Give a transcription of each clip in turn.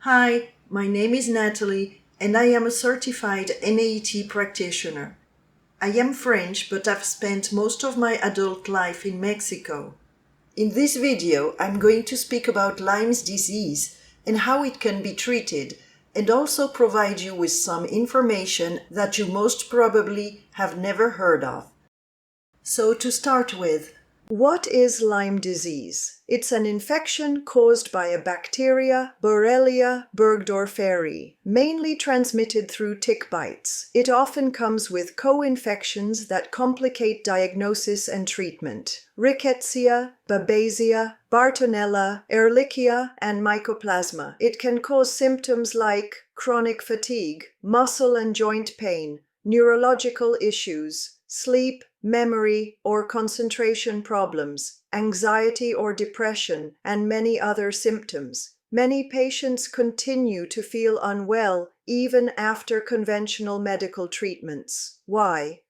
Hi, my name is Natalie and I am a certified NAET practitioner. I am French, but I've spent most of my adult life in Mexico. In this video, I'm going to speak about Lyme disease and how it can be treated, and also provide you with some information that you most probably have never heard of. So to start with, what is Lyme disease? It's an infection caused by a bacteria, Borrelia burgdorferi, mainly transmitted through tick bites. It often comes with co-infections that complicate diagnosis and treatment. Rickettsia, Babesia, Bartonella, Ehrlichia, and Mycoplasma. It can cause symptoms like chronic fatigue, muscle and joint pain, neurological issues, sleep, memory, or concentration problems, anxiety or depression, and many other symptoms. Many patients continue to feel unwell even after conventional medical treatments. Why?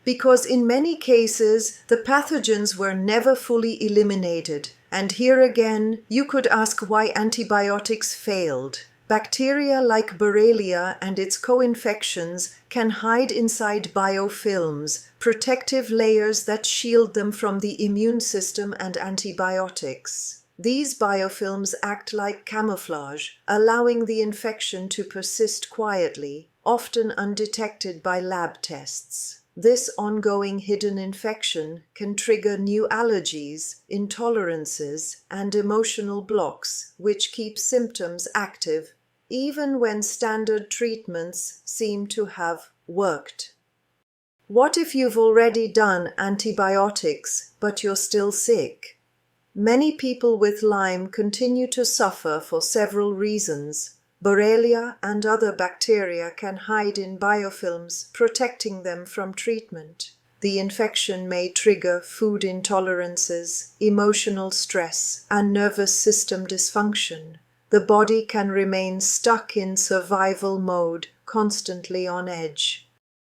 Because in many cases, the pathogens were never fully eliminated. And here again, you could ask why antibiotics failed. Bacteria like Borrelia and its co-infections can hide inside biofilms, protective layers that shield them from the immune system and antibiotics. These biofilms act like camouflage, allowing the infection to persist quietly, often undetected by lab tests. This ongoing hidden infection can trigger new allergies, intolerances, and emotional blocks, which keep symptoms active even when standard treatments seem to have worked. What if you've already done antibiotics, but you're still sick? Many people with Lyme continue to suffer for several reasons. Borrelia and other bacteria can hide in biofilms, protecting them from treatment. The infection may trigger food intolerances, emotional stress, and nervous system dysfunction. The body can remain stuck in survival mode, constantly on edge.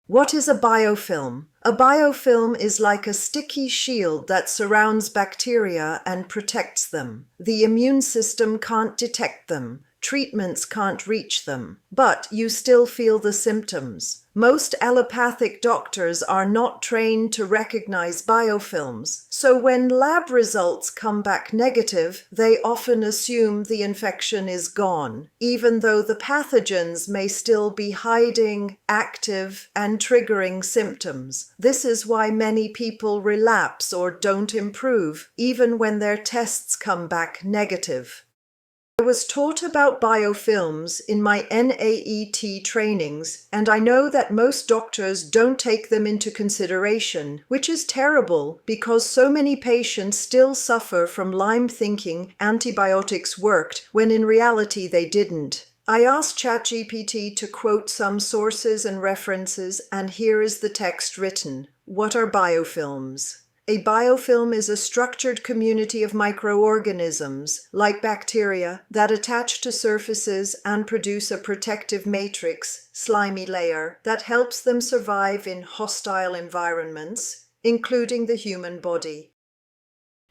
What is a biofilm? A biofilm is like a sticky shield that surrounds bacteria and protects them. The immune system can't detect them. Treatments can't reach them, but you still feel the symptoms. Most allopathic doctors are not trained to recognize biofilms, so when lab results come back negative, they often assume the infection is gone, even though the pathogens may still be hiding, active, and triggering symptoms. This is why many people relapse or don't improve, even when their tests come back negative. I was taught about biofilms in my NAET trainings, and I know that most doctors don't take them into consideration, which is terrible because so many patients still suffer from Lyme thinking antibiotics worked when in reality they didn't. I asked ChatGPT to quote some sources and references, and here is the text written. What are biofilms? A biofilm is a structured community of microorganisms, like bacteria, that attach to surfaces and produce a protective matrix, slimy layer, that helps them survive in hostile environments, including the human body.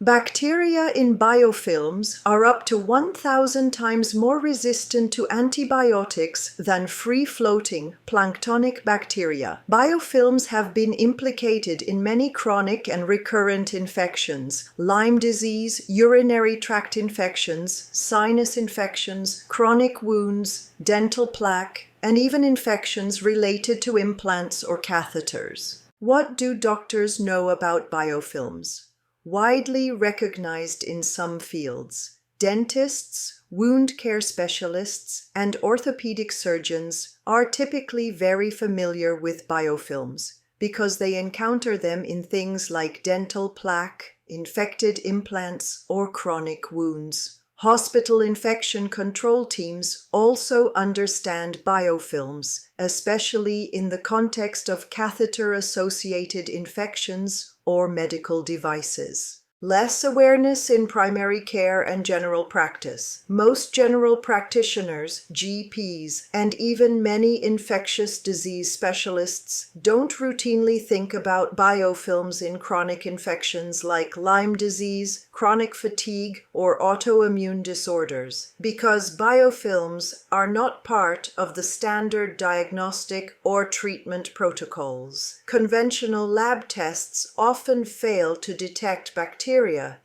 Bacteria in biofilms are up to 1,000 times more resistant to antibiotics than free-floating planktonic bacteria. Biofilms have been implicated in many chronic and recurrent infections: Lyme disease, urinary tract infections, sinus infections, chronic wounds, dental plaque, and even infections related to implants or catheters. What do doctors know about biofilms? Widely recognized in some fields. Dentists, wound care specialists, and orthopedic surgeons are typically very familiar with biofilms because they encounter them in things like dental plaque, infected implants, or chronic wounds. Hospital infection control teams also understand biofilms, especially in the context of catheter-associated infections or medical devices. Less awareness in primary care and general practice. Most general practitioners, GPs, and even many infectious disease specialists don't routinely think about biofilms in chronic infections like Lyme disease, chronic fatigue, or autoimmune disorders, because biofilms are not part of the standard diagnostic or treatment protocols. Conventional lab tests often fail to detect bacteria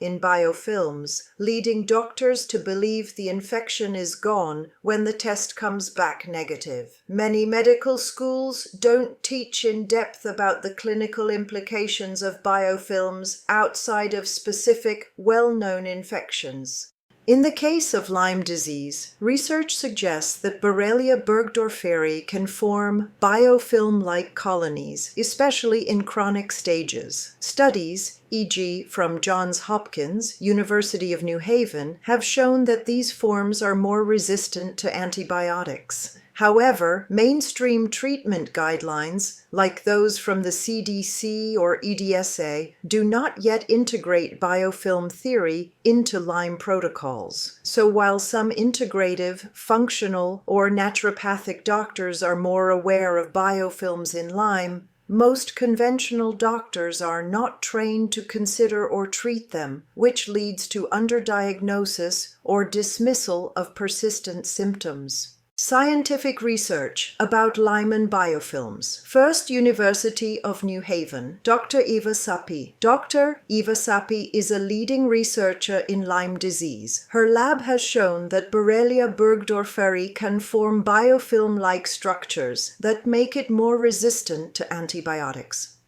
in biofilms, leading doctors to believe the infection is gone when the test comes back negative. Many medical schools don't teach in depth about the clinical implications of biofilms outside of specific, well-known infections. In the case of Lyme disease, research suggests that Borrelia burgdorferi can form biofilm-like colonies, especially in chronic stages. Studies, e.g. from Johns Hopkins, University of New Haven, have shown that these forms are more resistant to antibiotics. However, mainstream treatment guidelines, like those from the CDC or EDSA, do not yet integrate biofilm theory into Lyme protocols. So while some integrative, functional, or naturopathic doctors are more aware of biofilms in Lyme, most conventional doctors are not trained to consider or treat them, which leads to underdiagnosis or dismissal of persistent symptoms. Scientific research about Lyme and biofilms. First, University of New Haven, Dr. Eva Sappi. Dr. Eva Sappi is a leading researcher in Lyme disease. Her lab has shown that Borrelia burgdorferi can form biofilm-like structures that make it more resistant to antibiotics.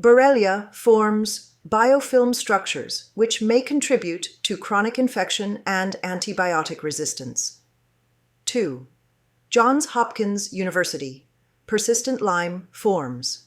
Borrelia forms biofilm structures which may contribute to chronic infection and antibiotic resistance. 2. Johns Hopkins University. Persistent Lyme forms.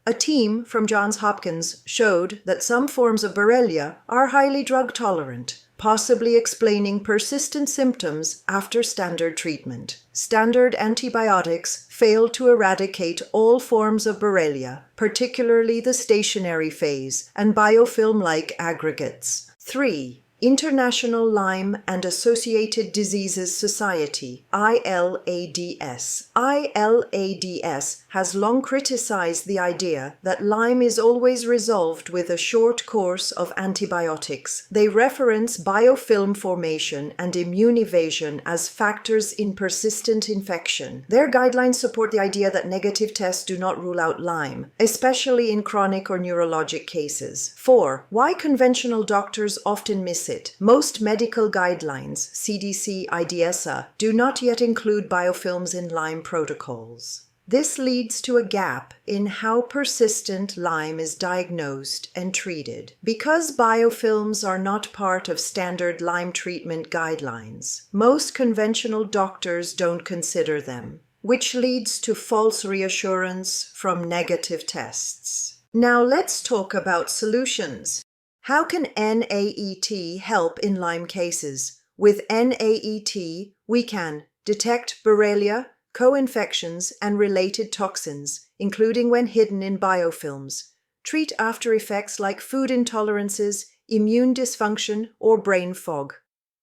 A team from Johns Hopkins showed that some forms of Borrelia are highly drug-tolerant, possibly explaining persistent symptoms after standard treatment. Standard antibiotics fail to eradicate all forms of Borrelia, particularly the stationary phase and biofilm-like aggregates. 3. International Lyme and Associated Diseases Society, ILADS. ILADS has long criticized the idea that Lyme is always resolved with a short course of antibiotics. They reference biofilm formation and immune evasion as factors in persistent infection. Their guidelines support the idea that negative tests do not rule out Lyme, especially in chronic or neurologic cases. 4. Why conventional doctors often miss it. Most medical guidelines, CDC, IDSA, do not yet include biofilms in Lyme protocols. This leads to a gap in how persistent Lyme is diagnosed and treated. Because biofilms are not part of standard Lyme treatment guidelines, most conventional doctors don't consider them, which leads to false reassurance from negative tests. Now let's talk about solutions. How can NAET help in Lyme cases? With NAET, we can detect Borrelia, co-infections, and related toxins, including when hidden in biofilms, treat after effects like food intolerances, immune dysfunction, or brain fog,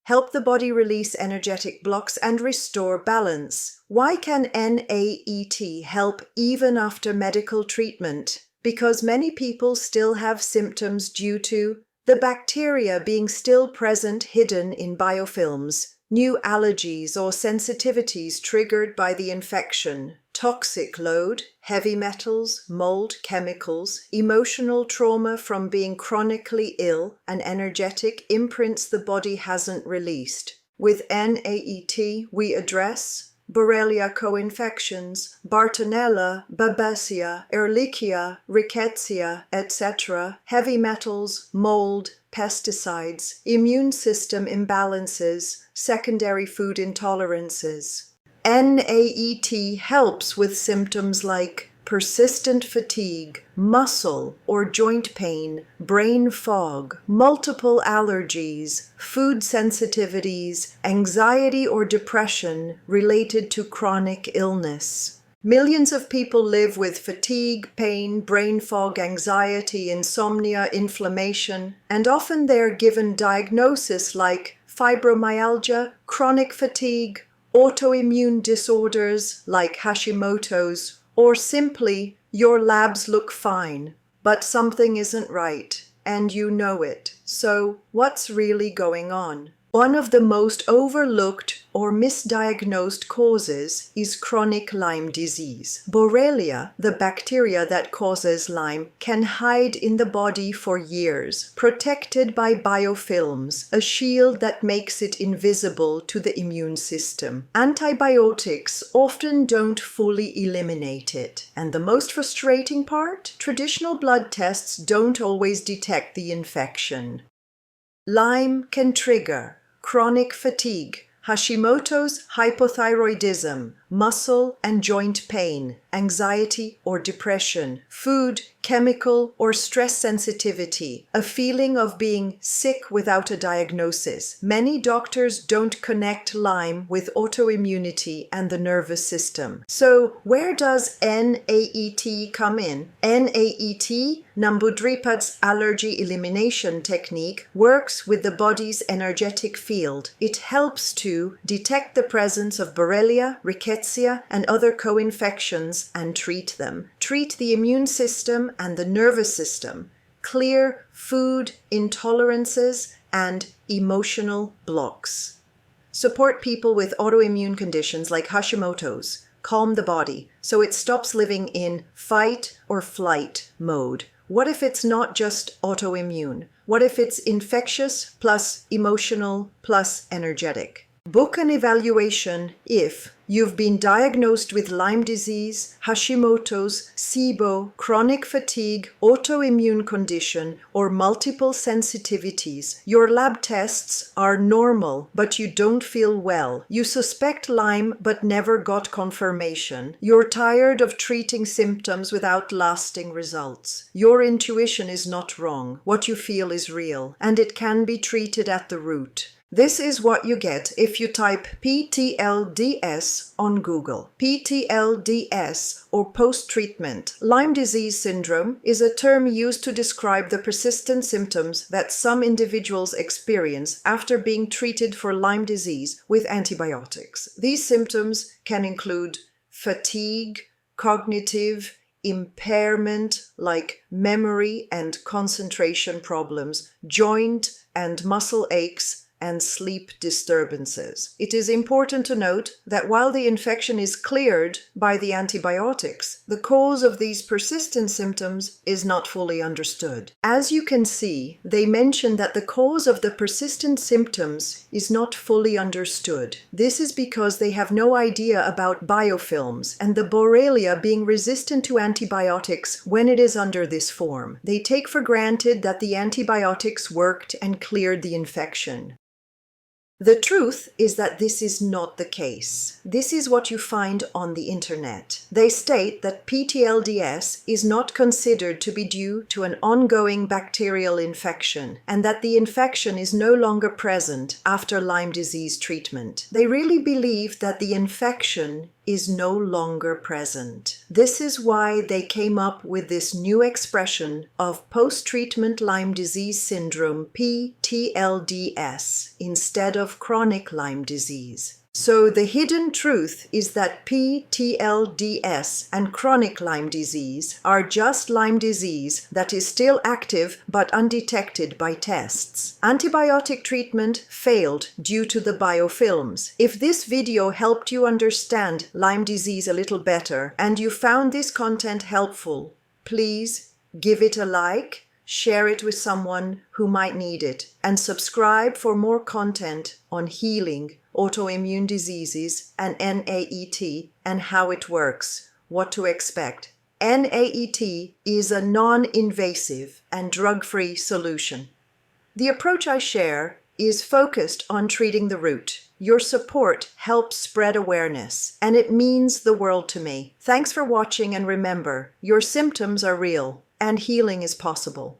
help the body release energetic blocks and restore balance. Why can NAET help even after medical treatment? Because many people still have symptoms due to the bacteria being still present hidden in biofilms, new allergies or sensitivities triggered by the infection, toxic load, heavy metals, mold, chemicals, emotional trauma from being chronically ill, and energetic imprints the body hasn't released. With NAET, we address Borrelia co-infections, Bartonella, Babesia, Ehrlichia, Rickettsia, etc., heavy metals, mold, pesticides, immune system imbalances, secondary food intolerances. NAET helps with symptoms like persistent fatigue, muscle or joint pain, brain fog, multiple allergies, food sensitivities, anxiety or depression related to chronic illness. Millions of people live with fatigue, pain, brain fog, anxiety, insomnia, inflammation, and often they're given diagnoses like fibromyalgia, chronic fatigue, autoimmune disorders like Hashimoto's, or simply, your labs look fine, but something isn't right, and you know it. So, what's really going on? One of the most overlooked or misdiagnosed causes is chronic Lyme disease. Borrelia, the bacteria that causes Lyme, can hide in the body for years, protected by biofilms, a shield that makes it invisible to the immune system. Antibiotics often don't fully eliminate it. And the most frustrating part? Traditional blood tests don't always detect the infection. Lyme can trigger chronic fatigue, Hashimoto's hypothyroidism, muscle and joint pain, anxiety or depression, food, chemical or stress sensitivity, a feeling of being sick without a diagnosis. Many doctors don't connect Lyme with autoimmunity and the nervous system. So where does NAET come in? NAET, Nambudripad's allergy elimination technique, works with the body's energetic field. It helps to detect the presence of Borrelia, Rickettsia, and other co-infections and treat them. Treat the immune system and the nervous system. Clear food intolerances and emotional blocks. Support people with autoimmune conditions like Hashimoto's. Calm the body so it stops living in fight or flight mode. What if it's not just autoimmune? What if it's infectious plus emotional plus energetic? Book an evaluation if you've been diagnosed with Lyme disease, Hashimoto's, SIBO, chronic fatigue, autoimmune condition, or multiple sensitivities. Your lab tests are normal, but you don't feel well. You suspect Lyme but never got confirmation. You're tired of treating symptoms without lasting results. Your intuition is not wrong. What you feel is real, and it can be treated at the root. This is what you get if you type PTLDS on Google. PTLDS, or post-treatment Lyme disease syndrome, is a term used to describe the persistent symptoms that some individuals experience after being treated for Lyme disease with antibiotics. These symptoms can include fatigue, cognitive impairment like memory and concentration problems, joint and muscle aches, and sleep disturbances. It is important to note that while the infection is cleared by the antibiotics, the cause of these persistent symptoms is not fully understood. As you can see, they mention that the cause of the persistent symptoms is not fully understood. This is because they have no idea about biofilms and the Borrelia being resistant to antibiotics when it is under this form. They take for granted that the antibiotics worked and cleared the infection. The truth is that this is not the case. This is what you find on the internet. They state that PTLDS is not considered to be due to an ongoing bacterial infection and that the infection is no longer present after Lyme disease treatment. They really believe that the infection is no longer present. This is why they came up with this new expression of post-treatment Lyme disease syndrome, PTLDS, instead of chronic Lyme disease. So the hidden truth is that PTLDS and chronic Lyme disease are just Lyme disease that is still active but undetected by tests. Antibiotic treatment failed due to the biofilms. If this video helped you understand Lyme disease a little better and you found this content helpful, please give it a like, share it with someone who might need it, and subscribe for more content on healing, autoimmune diseases, and NAET and how it works, what to expect. NAET is a non-invasive and drug-free solution. The approach I share is focused on treating the root. Your support helps spread awareness, and it means the world to me. Thanks for watching, and remember, your symptoms are real, and healing is possible.